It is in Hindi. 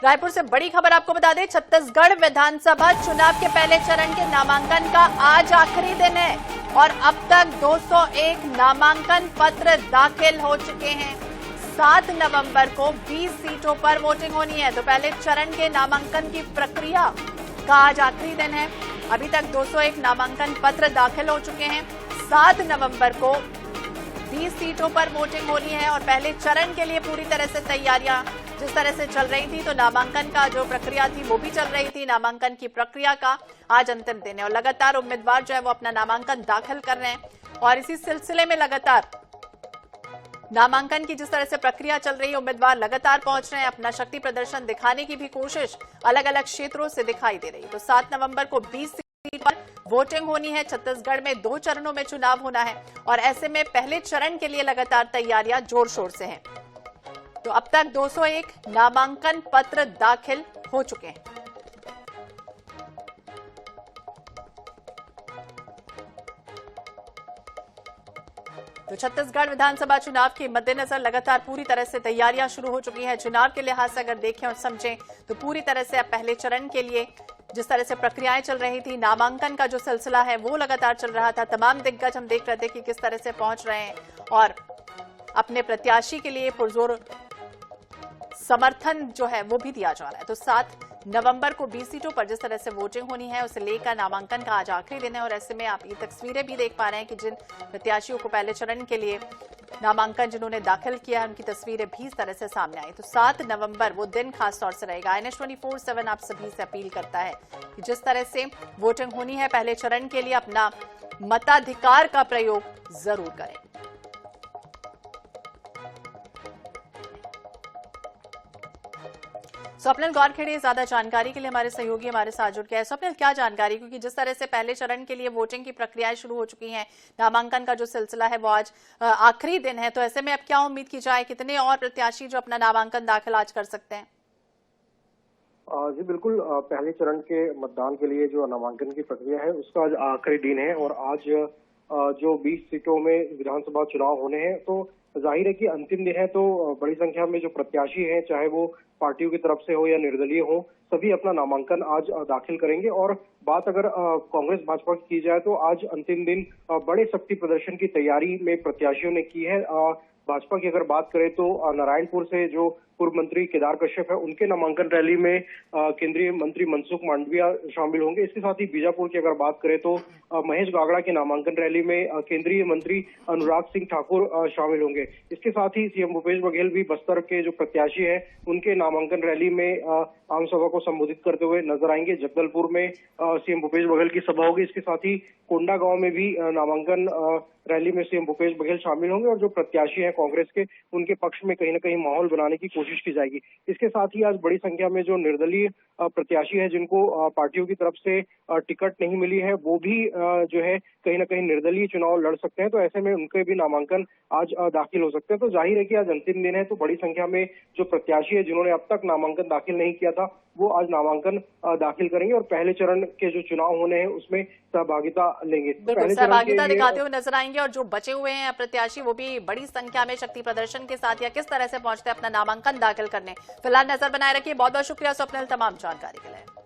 रायपुर से बड़ी खबर आपको बता दें, छत्तीसगढ़ विधानसभा चुनाव के पहले चरण के नामांकन का आज आखिरी दिन है और अब तक 201 नामांकन पत्र दाखिल हो चुके हैं। 7 नवंबर को 20 सीटों पर वोटिंग होनी है। तो पहले चरण के नामांकन की प्रक्रिया का आज आखिरी दिन है। अभी तक 201 नामांकन पत्र दाखिल हो चुके हैं। 7 नवंबर को 20 सीटों पर वोटिंग होनी है और पहले चरण के लिए पूरी तरह से तैयारियां जिस तरह से चल रही थी, तो नामांकन का जो प्रक्रिया थी वो भी चल रही थी। नामांकन की प्रक्रिया का आज अंतिम दिन है और लगातार उम्मीदवार जो है वो अपना नामांकन दाखिल कर रहे हैं और इसी सिलसिले में लगातार नामांकन की जिस तरह से प्रक्रिया चल रही है, उम्मीदवार लगातार पहुंच रहे हैं। अपना शक्ति प्रदर्शन दिखाने की भी कोशिश अलग अलग क्षेत्रों से दिखाई दे रही है। तो 7 नवंबर को 20 सीट पर वोटिंग होनी है। छत्तीसगढ़ में 2 चरणों में चुनाव होना है और ऐसे में पहले चरण के लिए लगातार तैयारियां जोर शोर से हैं। तो अब तक 201 नामांकन पत्र दाखिल हो चुके हैं। तो छत्तीसगढ़ विधानसभा चुनाव के मद्देनजर लगातार पूरी तरह से तैयारियां शुरू हो चुकी हैं। चुनाव के लिहाज से अगर देखें और समझें तो पूरी तरह से अब पहले चरण के लिए जिस तरह से प्रक्रियाएं चल रही थी, नामांकन का जो सिलसिला है वो लगातार चल रहा था। तमाम दिग्गज हम देख रहे थे कि किस तरह से पहुंच रहे हैं और अपने प्रत्याशी के लिए पुरजोर समर्थन जो है वो भी दिया जा रहा है। तो 7 नवंबर को 20 सीटों पर जिस तरह से वोटिंग होनी है उसे लेकर नामांकन का आज आखिरी दिन है और ऐसे में आप ये तस्वीरें भी देख पा रहे हैं कि जिन प्रत्याशियों को पहले चरण के लिए नामांकन जिन्होंने दाखिल किया है उनकी तस्वीरें भी इस तरह से सामने आई। तो 7 नवंबर वो दिन खास तौर से रहेगा। NH 24/7 आप सभी से अपील करता है कि जिस तरह से वोटिंग होनी है पहले चरण के लिए अपना मताधिकार का प्रयोग जरूर करें। स्वप्निल गौरखेड़े ज्यादा जानकारी के लिए हमारे सहयोगी हमारे साथ जुड़ गए। स्वप्निल, क्या जानकारी, क्योंकि जिस तरह से पहले चरण के लिए वोटिंग की प्रक्रियाएं शुरू हो चुकी हैं, नामांकन का जो सिलसिला है वो आज आखिरी दिन है, तो ऐसे में अब क्या उम्मीद की जाए, कितने और प्रत्याशी जो अपना नामांकन दाखिल आज कर सकते हैं? जी बिल्कुल, पहले चरण के मतदान के लिए जो नामांकन की प्रक्रिया है उसका आज आखिरी दिन है और आज जो 20 सीटों में विधानसभा चुनाव होने हैं, तो जाहिर है कि अंतिम दिन है। तो बड़ी संख्या में जो प्रत्याशी हैं, चाहे वो पार्टियों की तरफ से हो या निर्दलीय हो, सभी अपना नामांकन आज दाखिल करेंगे। और बात अगर कांग्रेस भाजपा की जाए तो आज अंतिम दिन बड़े शक्ति प्रदर्शन की तैयारी में प्रत्याशियों ने की है। भाजपा की अगर बात करें तो नारायणपुर से जो पूर्व मंत्री केदार कश्यप है, उनके नामांकन रैली में केंद्रीय मंत्री मनसुख मांडविया शामिल होंगे। इसके साथ ही बीजापुर की अगर बात करें तो महेश गागड़ा के नामांकन रैली में केंद्रीय मंत्री अनुराग सिंह ठाकुर शामिल होंगे। इसके साथ ही सीएम भूपेश बघेल भी बस्तर के जो प्रत्याशी हैं उनके नामांकन रैली में आम सभा को संबोधित करते हुए नजर आएंगे। जगदलपुर में सीएम भूपेश बघेल की सभा होगी। इसके साथ ही कोंडागांव में भी नामांकन रैली में सीएम भूपेश बघेल शामिल होंगे और जो प्रत्याशी हैं कांग्रेस के, उनके पक्ष में कहीं न कहीं माहौल बनाने की कोशिश की जाएगी। इसके साथ ही आज बड़ी संख्या में जो निर्दलीय प्रत्याशी है जिनको पार्टियों की तरफ से टिकट नहीं मिली है, वो भी जो है कहीं न कहीं निर्दलीय चुनाव लड़ सकते हैं। तो ऐसे में उनके भी नामांकन आज दाखिल हो सकते हैं। तो जाहिर है कि आज अंतिम दिन है, तो बड़ी संख्या में जो प्रत्याशी है जिन्होंने अब तक नामांकन दाखिल नहीं किया था, वो आज नामांकन दाखिल करेंगे और पहले चरण के जो चुनाव होने हैं उसमें सहभागिता लेंगे। बिल्कुल सहभागिता दिखाते हुए नजर आएंगे और जो बचे हुए हैं प्रत्याशी वो भी बड़ी संख्या में शक्ति प्रदर्शन के साथ या किस तरह से पहुंचते हैं अपना नामांकन दाखिल करने। फिलहाल नजर बनाए रखिए। बहुत बहुत शुक्रिया स्वप्निल तमाम जानकारी के लिए।